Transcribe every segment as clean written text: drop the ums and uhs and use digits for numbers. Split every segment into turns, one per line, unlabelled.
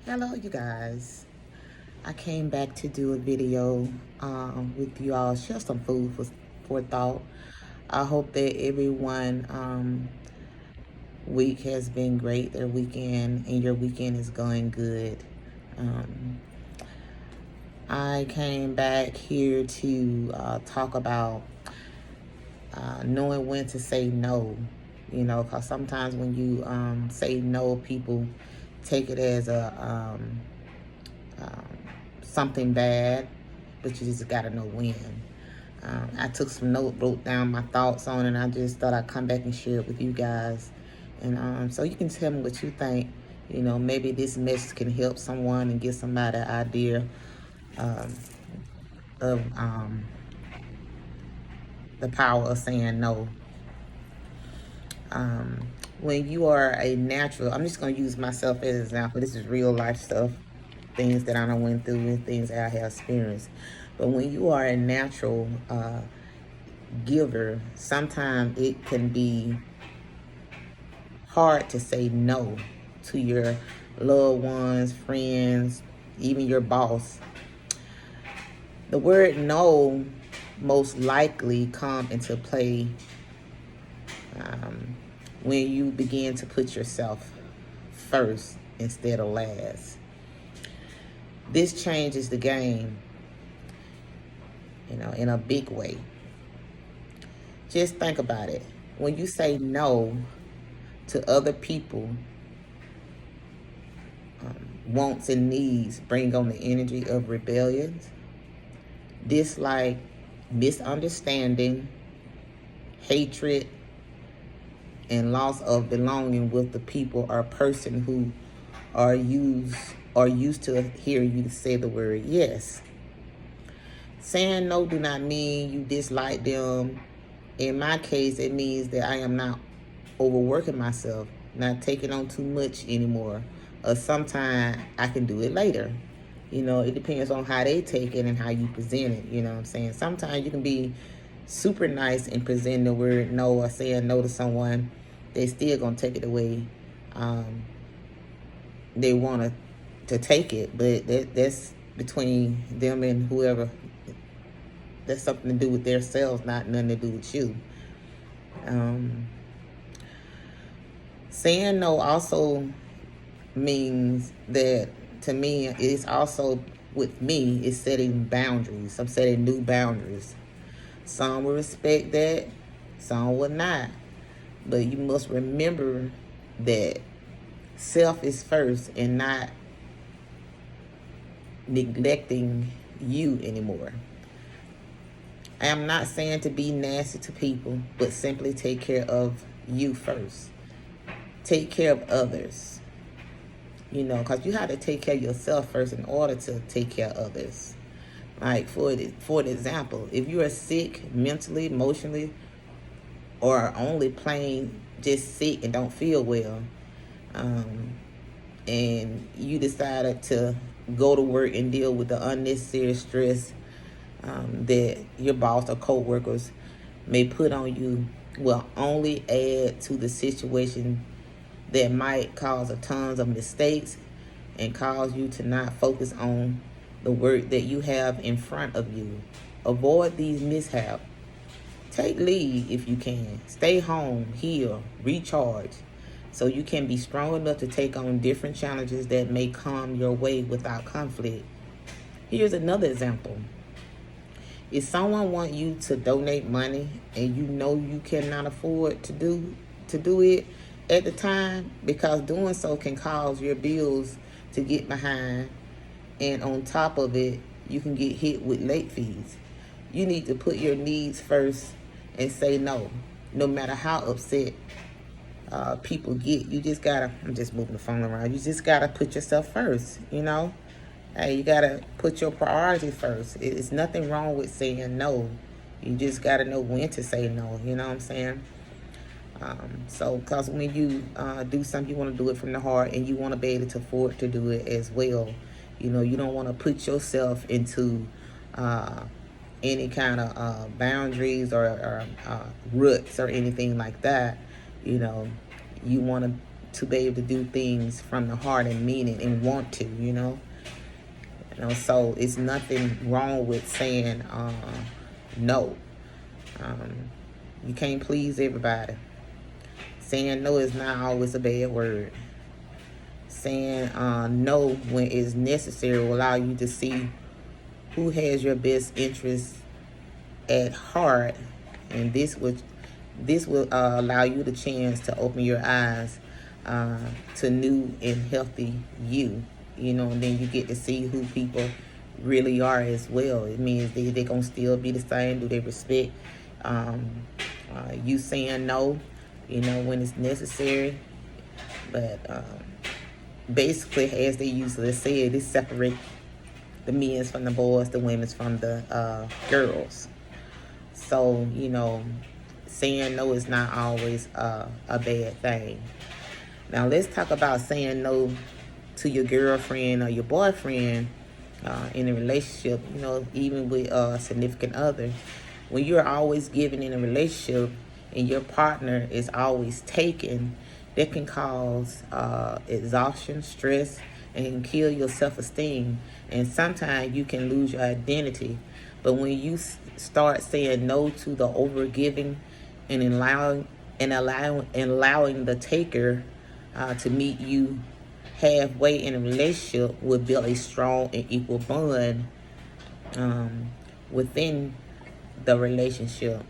Hello, you guys. I came back to do a video with you all, share some food for thought. I hope that everyone week has been great, their weekend, and your weekend is going good. Um, I came back here to talk about knowing when to say no. Because sometimes when you say no, people take it as um, something bad, but you just gotta know when. I took some note, wrote down my thoughts on it, and I just thought I'd come back and share it with you guys. And so you can tell me what you think. Maybe this message can help someone and give somebody an idea um, of the power of saying no. Um, when you are a natural, I'm just going to use myself as an example. This is real life stuff, things that I done went through and things that I have experienced. But when you are a natural giver, sometimes it can be hard to say no to your loved ones, friends, even your boss. The word no most likely come into play when you begin to put yourself first instead of last. This changes the game, in a big way. Just think about it. When you say no to other people, wants and needs bring on the energy of rebellion, dislike, misunderstanding, hatred, and loss of belonging with the people or person who are used to hearing you say the word yes. Saying no do not mean you dislike them. In my case, it means that I am not overworking myself, not taking on too much anymore. Or sometimes I can do it later. It depends on how they take it and how you present it. You know what I'm saying? Sometimes you can be super nice and present the word no or saying no to someone. They still gonna take it away. They want to take it, but that's between them and whoever. That's something to do with their selves, not nothing to do with you. Saying no also means that, to me, it's also, with me, it's setting boundaries. I'm setting new boundaries. Some will respect that, some will not. But you must remember that self is first and not neglecting you anymore. I am not saying to be nasty to people, but simply take care of you first. Take care of others. Because you have to take care of yourself first in order to take care of others. Like, for example, if you are sick mentally, emotionally, or only plain just sick and don't feel well, and you decided to go to work and deal with the unnecessary stress that your boss or co-workers may put on you, will only add to the situation that might cause a tons of mistakes and cause you to not focus on the work that you have in front of you. Avoid these mishaps. Take leave if you can. Stay home, heal, recharge, so you can be strong enough to take on different challenges that may come your way without conflict. Here's another example. If someone wants you to donate money and you know you cannot afford to do it at the time, because doing so can cause your bills to get behind, and on top of it, you can get hit with late fees. You need to put your needs first and say no, no matter how upset people get. You just gotta, I'm just moving the phone around. You just gotta put yourself first, Hey, you gotta put your priorities first. It's nothing wrong with saying no. You just gotta know when to say no, you know what I'm saying? Because when you do something, you want to do it from the heart, and you want to be able to afford to do it as well. You don't want to put yourself into any kind of boundaries or ruts or anything like that. You want to be able to do things from the heart and mean it and want to, you know. So it's nothing wrong with saying no. You can't please everybody. Saying no is not always a bad word. Saying no when it's necessary will allow you to see who has your best interest at heart, and this will allow you the chance to open your eyes to new and healthy you. And then you get to see who people really are as well. It means they gonna still be the same. Do they respect you saying no, when it's necessary? But basically, as they usually say, they separate the men's from the boys, the women's from the girls. So, saying no is not always a bad thing. Now, let's talk about saying no to your girlfriend or your boyfriend in a relationship, even with a significant other. When you're always giving in a relationship and your partner is always taking, that can cause exhaustion, stress, and can kill your self-esteem. And sometimes you can lose your identity. But when you start saying no to the overgiving and allowing the taker to meet you halfway in a relationship, will build a strong and equal bond within the relationship.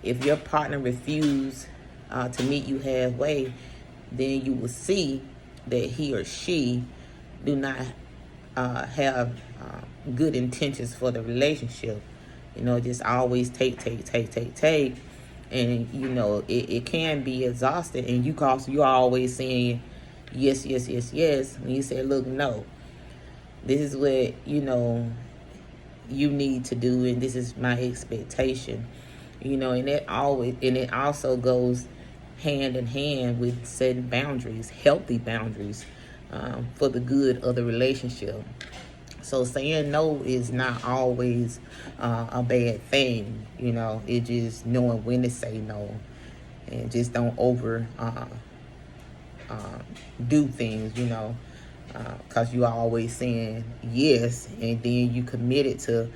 If your partner refuses to meet you halfway, then you will see that he or she do not have good intentions for the relationship. Just always take. And, it can be exhausting. And you're always saying yes. When you say, look, no, this is what, you need to do, and this is my expectation. And it also goes hand in hand with setting boundaries, healthy boundaries, for the good of the relationship. So saying no is not always a bad thing. It's just knowing when to say no, and just don't over do things, because you are always saying yes, and then you committed to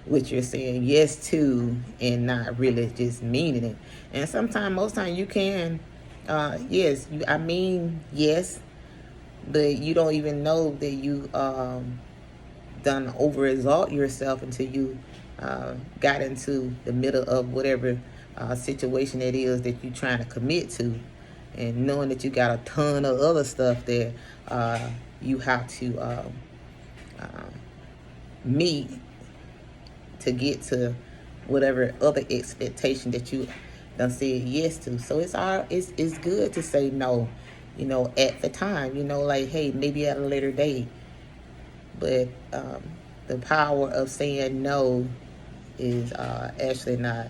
what you're saying yes to, and not really just meaning it. And sometimes, most times, you can, yes, I mean yes, but you don't even know that you done over exalt yourself until you got into the middle of whatever situation it is that you're trying to commit to, and knowing that you got a ton of other stuff that you have to meet to get to whatever other expectation that you done said yes to. So it's good to say no, at the time, like, hey, maybe at a later date. But the power of saying no is actually not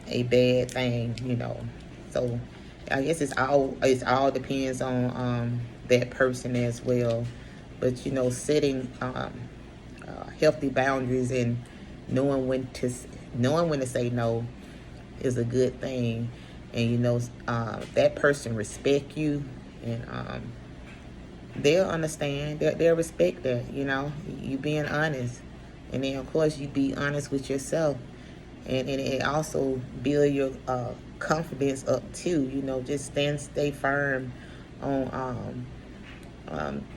a bad thing, So I guess it all depends on that person as well. But setting healthy boundaries and knowing when to say no is a good thing. And that person respect you, and they'll understand, they'll respect that, you being honest. And then, of course, you be honest with yourself, and it also build your confidence up too. Just stay firm on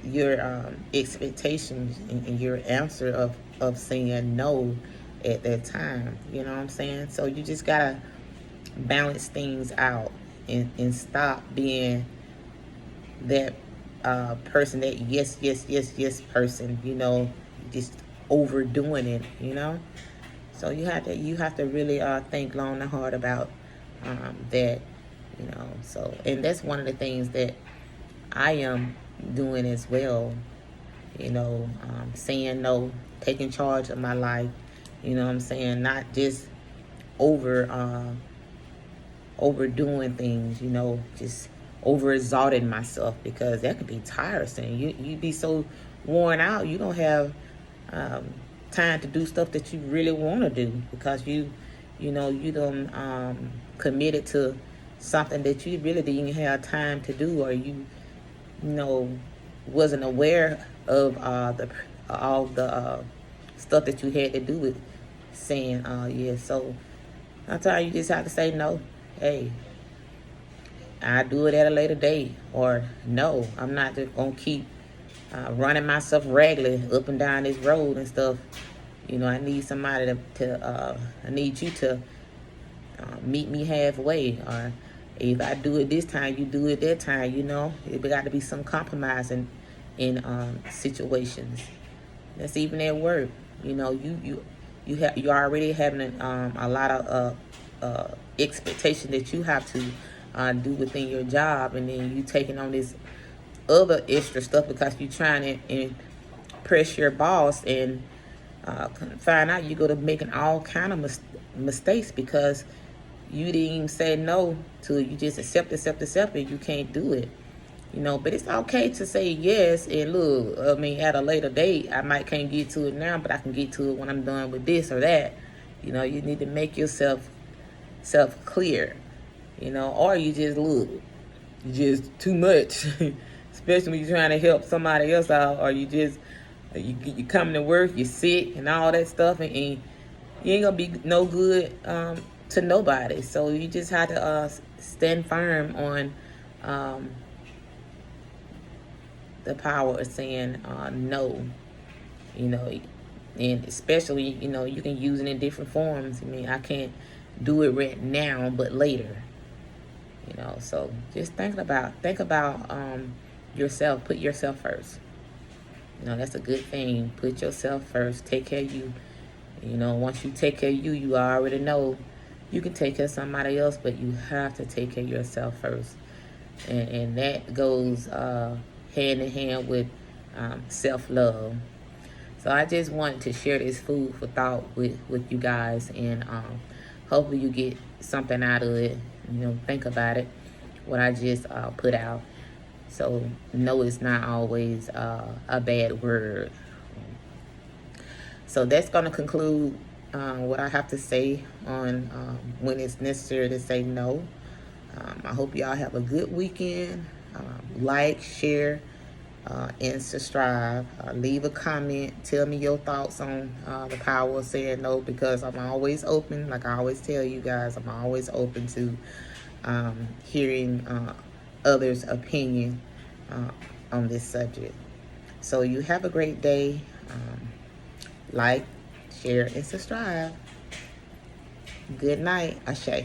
your expectations and your answer of saying no at that time. You know what I'm saying? So you just gotta balance things out and stop being that person, that yes person, just overdoing it. So you have to really think long and hard about that. So, and that's one of the things that I am doing as well. Saying no, taking charge of my life. I'm saying? Not just overdoing things, just over exalting myself, because that could be tiresome. You'd be so worn out, you don't have time to do stuff that you really want to do, because you done committed to something that you really didn't have time to do, or you know, wasn't aware of the all the stuff that you had to do with saying yeah. So sometimes you just have to say no. Hey, I do it at a later date, or no, I'm not just gonna keep running myself regularly up and down this road and stuff. You know, I need somebody I need you to meet me halfway, or if I do it this time, you do it that time. You know, it got to be some compromise in situations. That's even at work. You know, you already having a lot of expectation that you have to do within your job, and then you taking on this other extra stuff because you're trying to impress your boss, and find out you go to making all kind of mistakes because you didn't even say no to it. You just accept, and you can't do it. You know, but it's okay to say yes. And look, I mean, at a later date, I might can't get to it now, but I can get to it when I'm done with this or that. You know, you need to make yourself self clear. You know, or you just look, you just too much, especially when you're trying to help somebody else out, or you come to work, you're sick and all that stuff, and you ain't gonna be no good to nobody. So you just have to stand firm on the power of saying no. You know, and especially, you know, you can use it in different forms. I mean, I can't do it right now, but later. You know, so just think about yourself. Put yourself first. You know, that's a good thing. Put yourself first. Take care of you. You know, once you take care of you, you already know you can take care of somebody else, but you have to take care of yourself first. And that goes hand in hand with self-love. So I just wanted to share this food for thought with you guys, and hopefully you get something out of it. You know, think about it, what I just put out. So no, it's not always a bad word. So that's going to conclude what I have to say on when it's necessary to say no. I hope y'all have a good weekend. Like, share, and subscribe. Leave a comment. Tell me your thoughts on the power of saying no, because I'm always open. Like I always tell you guys, I'm always open to hearing others' opinion on this subject. So you have a great day. Like, share, and subscribe. Good night. Ashe.